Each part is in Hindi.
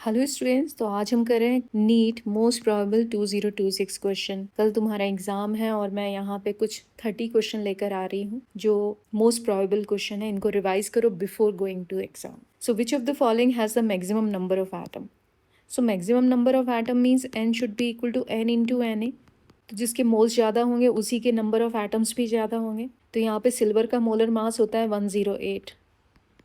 हेलो स्टूडेंट्स, तो आज हम कर रहे हैं नीट मोस्ट प्रोबेबल 2026 क्वेश्चन। कल तुम्हारा एग्जाम है और मैं यहाँ पे कुछ 30 क्वेश्चन लेकर आ रही हूँ जो मोस्ट प्रोबेबल क्वेश्चन है। इनको रिवाइज करो before going to exam. So which of the following has the maximum number of atom? So maximum number of atom means n should be equal to n into Na। तो जिसके मोल्स ज़्यादा होंगे उसी के नंबर ऑफ एटम्स भी ज़्यादा होंगे। तो यहाँ पे सिल्वर का मोलर मास होता है 108।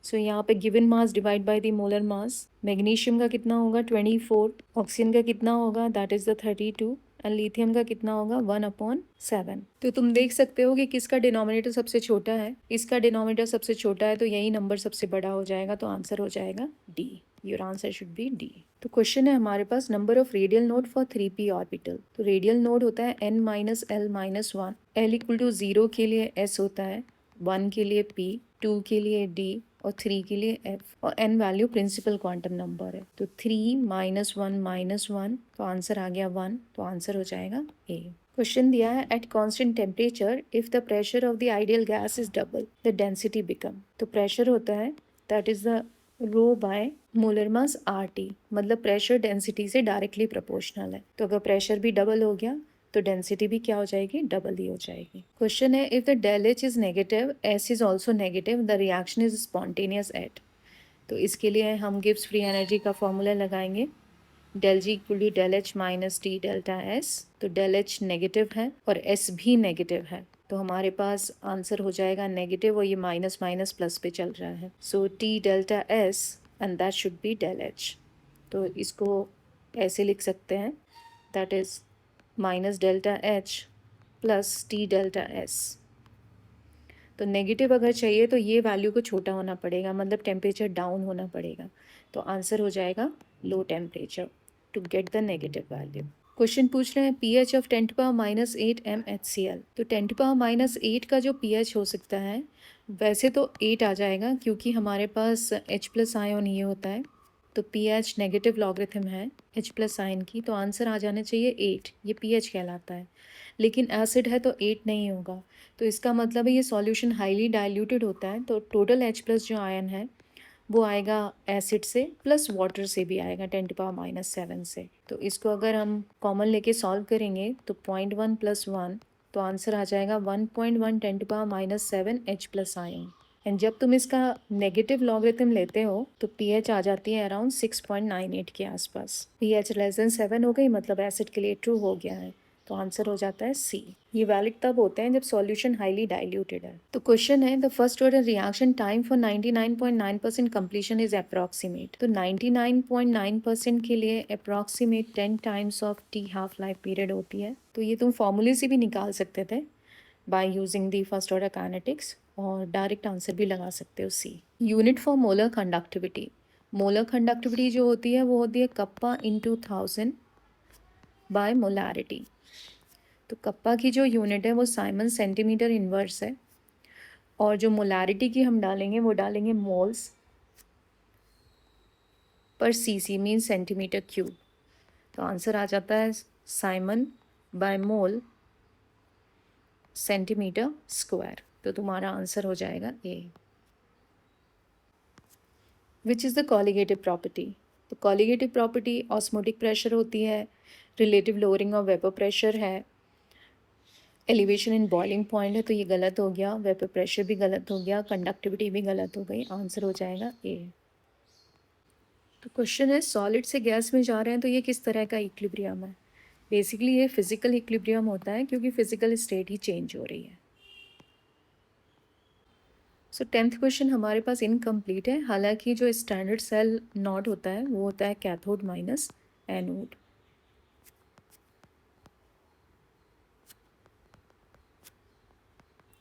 सो यहाँ पे given mass divide by the molar mass. Magnesium का कितना होगा 24। ऑक्सीजन का कितना होगा that is the 32। And lithium का कितना होगा 1/7। तो तुम देख सकते हो कि किसका डिनोमिनेटर सबसे छोटा है। इसका डिनोमिनेटर सबसे छोटा है तो यही नंबर सबसे बड़ा हो जाएगा, तो आंसर हो जाएगा D. Your answer should be D. तो क्वेश्चन है हमारे पास number of radial node for 3p orbital. तो रेडियल नोड होता है n minus L minus 1। L equal to 0 के लिए s होता है, 1 के लिए p, 2 के लिए d और 3 के लिए f। और n value principal quantum number है। तो 3 माइनस 1 माइनस 1, तो आंसर आ गया 1। तो आंसर हो जाएगा ए। क्वेश्चन दिया है at constant temperature if the pressure of the ideal gas is double the density become. तो प्रेशर होता है that is the rho by molar mass RT, मतलब प्रेशर डेंसिटी से डायरेक्टली प्रोपोर्शनल है। तो अगर प्रेशर भी डबल हो गया तो डेंसिटी भी क्या हो जाएगी, डबल ही हो जाएगी। क्वेश्चन है if the del H is negative, S is also negative, the reaction is spontaneous at. तो इसके लिए हम गिब्स फ्री एनर्जी का फॉर्मूला लगाएंगे, del G equal to del H minus T delta S. तो डेल एच नेगेटिव है और एस भी नेगेटिव है, तो हमारे पास आंसर हो जाएगा नेगेटिव, और ये माइनस माइनस प्लस पे चल रहा है। So T delta S and that should be del H. तो इसको ऐसे लिख सकते हैं, that is minus delta H plus T delta S. तो नेगेटिव अगर चाहिए तो ये वैल्यू को छोटा होना पड़ेगा, मतलब टेम्परेचर डाउन होना पड़ेगा। तो आंसर हो जाएगा low temperature to get the negative value. Question पूछ रहे हैं pH ऑफ 10⁻⁸ MHCl। तो 10⁻⁸ का जो pH हो सकता है वैसे तो 8 आ जाएगा, क्योंकि हमारे पास H+ आयन ये होता है। तो pH नेगेटिव लॉगरिथम है H+ आयन की, तो आंसर आ जाना चाहिए 8। ये pH कहलाता है, लेकिन एसिड है तो 8 नहीं होगा। तो इसका मतलब है ये सॉल्यूशन हाईली डाइल्यूटेड होता है, तो टोटल H+ जो आयन है वो आएगा एसिड से प्लस वाटर से भी आएगा 10⁻⁷ से। तो इसको अगर हम कॉमन लेके सॉल्व करेंगे तो 0.1 + 1, तो आंसर आ जाएगा 1.1 10⁻⁷ H+ आयन। एंड जब तुम इसका नेगेटिव लॉगरिथम लेते हो तो pH आ जाती है अराउंड 6.98 के आसपास। pH <7 हो गई, मतलब एसिड के लिए ट्रू हो गया है, तो आंसर हो जाता है सी। ये वैलिड तब होते हैं जब सॉल्यूशन हाईली डाइल्यूटेड है। तो क्वेश्चन है the first order reaction time for 99.9% completion is approximate. तो 99.9% के लिए approximate 10 times of T half life period होती है। तो ये तुम फॉर्मूले से भी निकाल सकते थे by using the first order kinetics, और डायरेक्ट आंसर भी लगा सकते हो C. Unit for molar conductivity. Molar conductivity जो होती है वो होती है कप्पा इंटू 1000 बाय मोलारिटी। तो कप्पा की जो यूनिट है वो साइमन सेंटीमीटर इनवर्स है, और जो मोलारिटी की हम डालेंगे वो डालेंगे moles per CC mean centimetre cube. तो आंसर आ जाता है siemens by mole centimetre square. तो तुम्हारा आंसर हो जाएगा A. Which is the colligative property. तो कॉलिगेटिव प्रॉपर्टी ऑस्मोटिक प्रेशर होती है, relative lowering of vapour pressure है, एलिवेशन इन बॉइलिंग पॉइंट है, तो ये गलत हो गया, वेपर प्रेशर भी गलत हो गया, कंडक्टिविटी भी गलत हो गई, आंसर हो जाएगा ए। तो क्वेश्चन है सॉलिड से गैस में जा रहे हैं तो ये किस तरह का इक्विलिब्रियम है। बेसिकली ये फिजिकल इक्विलिब्रियम होता है, क्योंकि फिजिकल स्टेट ही चेंज हो रही है। सो 10th क्वेश्चन हमारे पास इनकम्प्लीट है, हालांकि जो स्टैंडर्ड सेल नॉट होता है वो होता है कैथोड माइनस एनोड।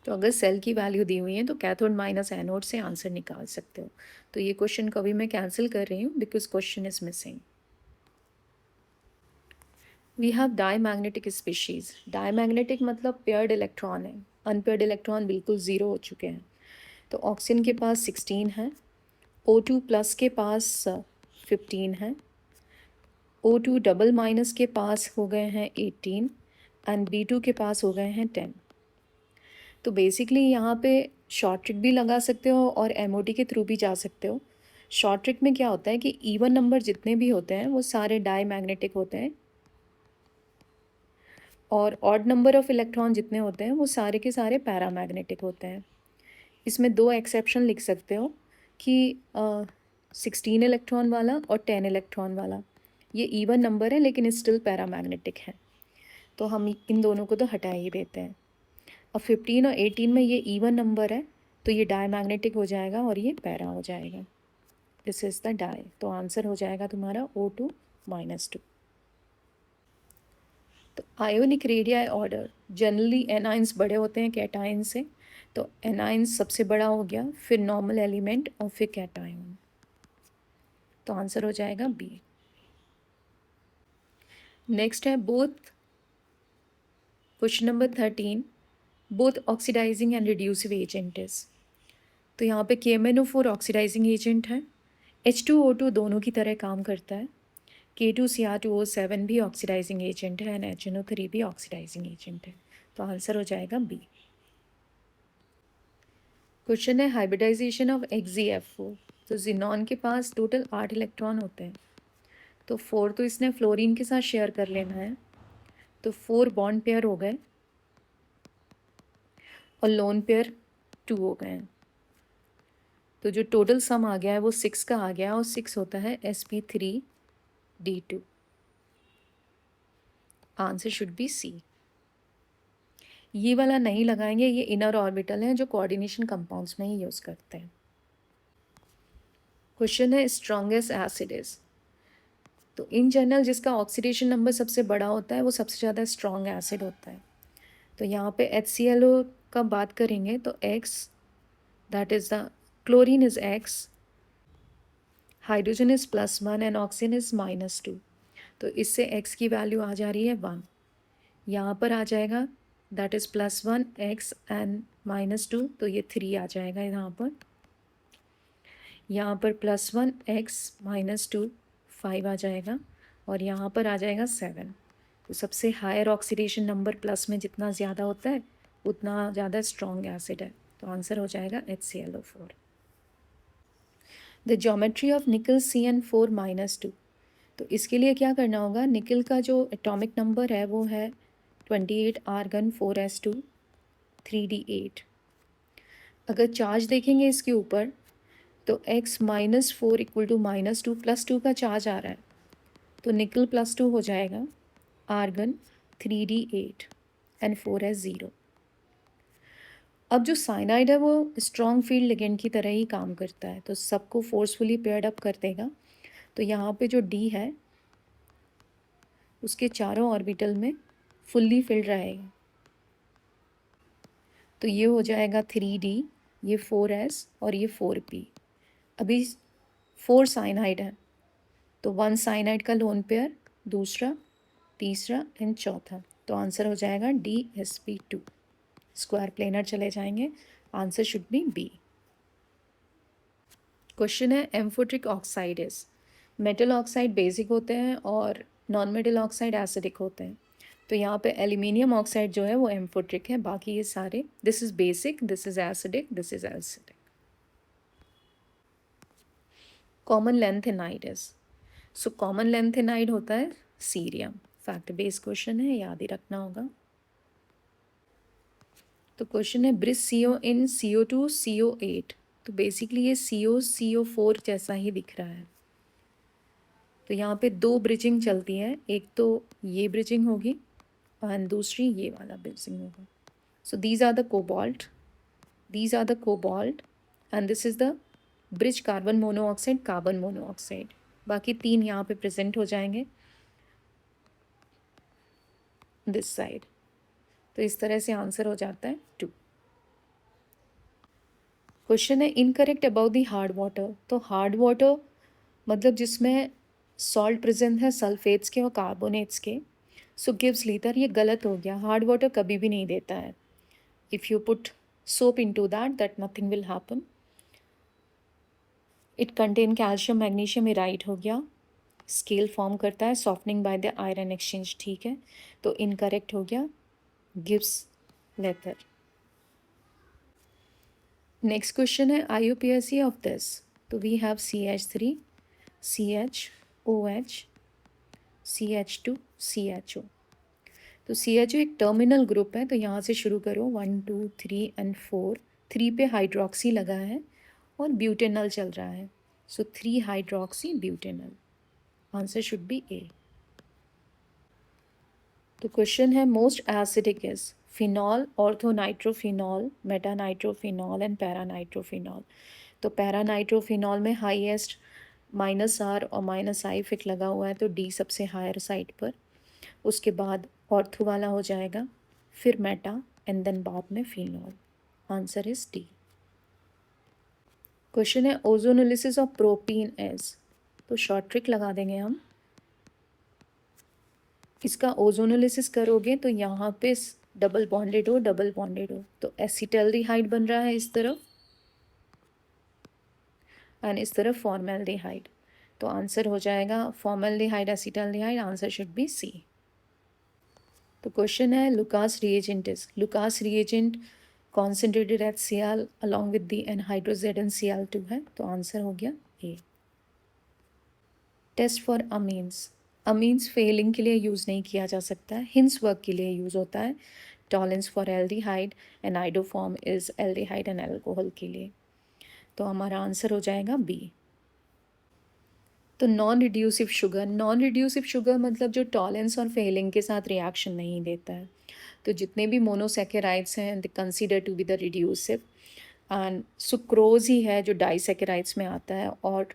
तो अगर सेल की वैल्यू दी हुई है तो कैथोड माइनस एनोड से आंसर निकाल सकते हो। तो ये क्वेश्चन को भी मैं कैंसिल कर रही हूँ because question is missing. We have diamagnetic species. Diamagnetic मतलब पेयर्ड इलेक्ट्रॉन है, अनपेयर्ड इलेक्ट्रॉन बिल्कुल ज़ीरो हो चुके हैं। तो ऑक्सीजन के पास 16 है, O2+ के पास 15 है, O2 डबल माइनस के पास हो गए हैं 18 एंड B2 के पास हो गए हैं 10। तो बेसिकली यहाँ पे शॉर्ट ट्रिक भी लगा सकते हो और MOT के थ्रू भी जा सकते हो। शॉर्ट ट्रिक में क्या होता है कि इवन नंबर जितने भी होते हैं वो सारे डाई मैग्नेटिक होते हैं, और ऑड नंबर ऑफ इलेक्ट्रॉन जितने होते हैं वो सारे के सारे पैरामैग्नेटिक होते हैं। इसमें दो एक्सेप्शन लिख सकते हो कि 16 इलेक्ट्रॉन वाला और 10 इलेक्ट्रॉन वाला, ये इवन नंबर है लेकिन स्टिल पैरामैग्नेटिक है, तो हम इन दोनों को तो हटा ही देते हैं। अब 15 और 18 में ये इवन नंबर है तो ये डायमैग्नेटिक हो जाएगा और ये पैरा हो जाएगा। दिस इज़ द डाई, तो आंसर हो जाएगा तुम्हारा O2 -2। तो ionic radii order, generally anions बड़े होते हैं कैटाइन से, तो एनाइंस सबसे बड़ा हो गया, फिर नॉर्मल एलिमेंट और फिर कैटायन, तो आंसर हो जाएगा बी। नेक्स्ट है both, question number 13, both oxidising and reducive agent is. तो यहाँ पे KMnO4 ऑक्सीडाइजिंग एजेंट है, H2O2 दोनों की तरह काम करता है, K2Cr2O7 भी ऑक्सीडाइजिंग एजेंट है एंड HNO3 भी ऑक्सीडाइजिंग एजेंट है, तो आंसर हो जाएगा बी। क्वेश्चन है हाइब्रिडाइजेशन ऑफ XeF4। तो जिनॉन के पास टोटल 8 इलेक्ट्रॉन होते हैं, तो 4 तो इसने फ्लोरीन के साथ शेयर कर लेना है, तो 4 बॉन्ड पेयर हो गए और लोन पेयर 2 हो गए हैं, तो जो टोटल सम आ गया है वो 6 का आ गया और 6 होता है sp3d2। Answer should be C. ये वाला नहीं लगाएंगे, ये इनर ऑर्बिटल है जो कोऑर्डिनेशन कंपाउंड्स में ही यूज़ करते हैं। क्वेश्चन है स्ट्रॉन्गेस्ट एसिड इज। तो इन जनरल जिसका ऑक्सीडेशन नंबर सबसे बड़ा होता है वो सबसे ज़्यादा स्ट्रॉन्ग एसिड होता है। तो यहाँ पे HClO का बात करेंगे तो X, that is the chlorine is X, hydrogen is +1 and oxygen is -2, तो इससे X की वैल्यू आ जा रही है 1। यहाँ पर आ जाएगा दैट इज़ +1 X एंड -2, तो ये 3 आ जाएगा यहाँ पर। यहाँ पर +1 X -2 5 आ जाएगा और यहाँ पर आ जाएगा 7। तो सबसे हायर ऑक्सीडेशन नंबर प्लस में जितना ज़्यादा होता है उतना ज़्यादा स्ट्रॉन्ग एसिड है, तो आंसर हो जाएगा HClO4। द ज्योमेट्री ऑफ निकल CN4 -2। तो इसके लिए क्या करना होगा, निकल का जो एटॉमिक नंबर है वो है 28 आर्गन 4s2 3d8। अगर चार्ज देखेंगे इसके ऊपर तो X -4 = -2 +2 का चार्ज आ रहा है, तो निकल +2 हो जाएगा, आर्गन 3d8 एंड 4s0। अब जो साइनाइड है वो स्ट्रॉन्ग फील्ड लिगेंड की तरह ही काम करता है, तो सबको फोर्सफुली पेयर्ड अप कर देगा। तो यहाँ पे जो D है उसके चारों ऑर्बिटल में फुल्ली फिल्ड रहेगा, तो ये हो जाएगा 3D, ये 4s और ये 4p। अभी 4 साइनाइड है, तो 1 साइनाइड का लोन पेयर, दूसरा, तीसरा एंड चौथा, तो आंसर हो जाएगा DsP2। स्क्वायर प्लेनर चले जाएंगे, answer should be B. Question है amphoteric oxides. Metal oxide basic होते हैं और नॉन मेटल ऑक्साइड एसिडिक होते हैं, तो यहाँ पे एल्यूमिनियम ऑक्साइड जो है वो एम्फोट्रिक है, बाकी ये सारे this is basic, this is acidic, this is acidic. Common lanthanide is. So common lanthanide होता है सीरियम। फैक्ट बेस्ड क्वेश्चन है, याद ही रखना होगा। तो क्वेश्चन है ब्रिज CO इन CO2 CO8। तो बेसिकली ये CO4 जैसा ही दिख रहा है, तो यहाँ पे 2 ब्रिजिंग चलती है, एक तो ये ब्रिजिंग होगी एंड दूसरी ये वाला ब्रिजिंग होगा। So these are the cobalt, these are the cobalt and this is the bridge carbon monoxide carbon monoxide, बाकी 3 यहाँ पे प्रेजेंट हो जाएंगे दिस साइड, तो इस तरह से आंसर हो जाता है 2। क्वेश्चन है incorrect about the hard water. तो हार्ड वाटर मतलब जिसमें सॉल्ट प्रेजेंट है सल्फेट्स के और कार्बोनेट्स के, सो गिव्स लीटर, ये गलत हो गया, हार्ड वाटर कभी भी नहीं देता है। If you put soap into that nothing will happen. It contain calcium magnesium, ये राइट हो गया। स्केल फॉर्म करता है softening by the iron exchange, ठीक है, तो इनकरेक्ट हो गया, गिब्स लेथर। नेक्स्ट क्वेश्चन है IUPAC ऑफ दिस। तो we have CH3, CHOH, CH2, CHO। तो CHO एक टर्मिनल ग्रुप है, तो यहाँ से शुरू करो 1 2 3 एंड 4। 3 पे हाइड्रोक्सी लगा है और ब्यूटेनल चल रहा है, so 3 hydroxy butanal. Answer should be A. तो क्वेश्चन है most acidic is phenol, orthonitrophenol, metanitrophenol and paranitrophenol. तो पैरानाइट्रोफिनॉल में हाईएस्ट -R और -I इफेक्ट लगा हुआ है, तो डी सबसे हायर साइड पर। उसके बाद ऑर्थो वाला हो जाएगा, फिर मेटा एंड देन बाद में phenol. Answer is D. Question है ओजोनोलिसिस ऑफ प्रोपीन इज, तो शॉर्ट ट्रिक लगा देंगे हम। इसका ओजोनोलिसिस करोगे तो यहाँ पे डबल बॉन्डेड हो, तो एसिटल्डिहाइड बन रहा है इस तरफ एंड इस तरफ फॉर्मेल्डिहाइड। तो आंसर हो जाएगा formaldehyde acetaldehyde. Answer should be C. तो क्वेश्चन है Lucas reagent is, Lucas reagent concentrated at Cl along with the anhydrous ZnCl2 है, तो आंसर हो गया A. Test for amines, amines Fehling के लिए यूज़ नहीं किया जा सकता है, हिंस वर्क के लिए यूज़ होता है। Tollens for aldehyde and iodoform is aldehyde and alcohol के लिए। तो हमारा आंसर हो जाएगा बी। तो नॉन रिड्यूसिव शुगर, नॉन रिड्यूसिव शुगर मतलब जो टॉलेंस और फेलिंग के साथ रिएक्शन नहीं देता है। तो जितने भी मोनोसेकेराइड्स हैं they consider to be the reducive, and sucrose ही है जो डाइसेकेराइड्स में आता है और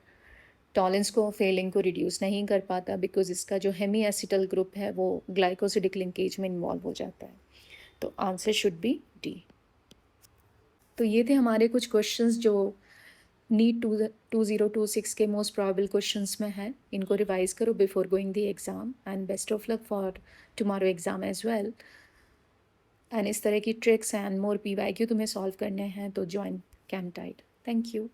टॉलेंस को फेलिंग को रिड्यूस नहीं कर पाता, बिकॉज इसका जो हेमी एसिटल ग्रुप है वो ग्लाइकोसिडिक लिंकेज में इन्वॉल्व हो जाता है। तो आंसर शुड बी डी। तो ये थे हमारे कुछ क्वेश्चंस जो नीट 2026 के मोस्ट प्रॉबेबल क्वेश्चंस में है। इनको रिवाइज करो before going the exam, and best of luck for tomorrow exam as well. And इस तरह की ट्रिक्स एंड मोर PYQ तुम्हें सॉल्व करने हैं तो ज्वाइन कैम्पटाइड। Thank you.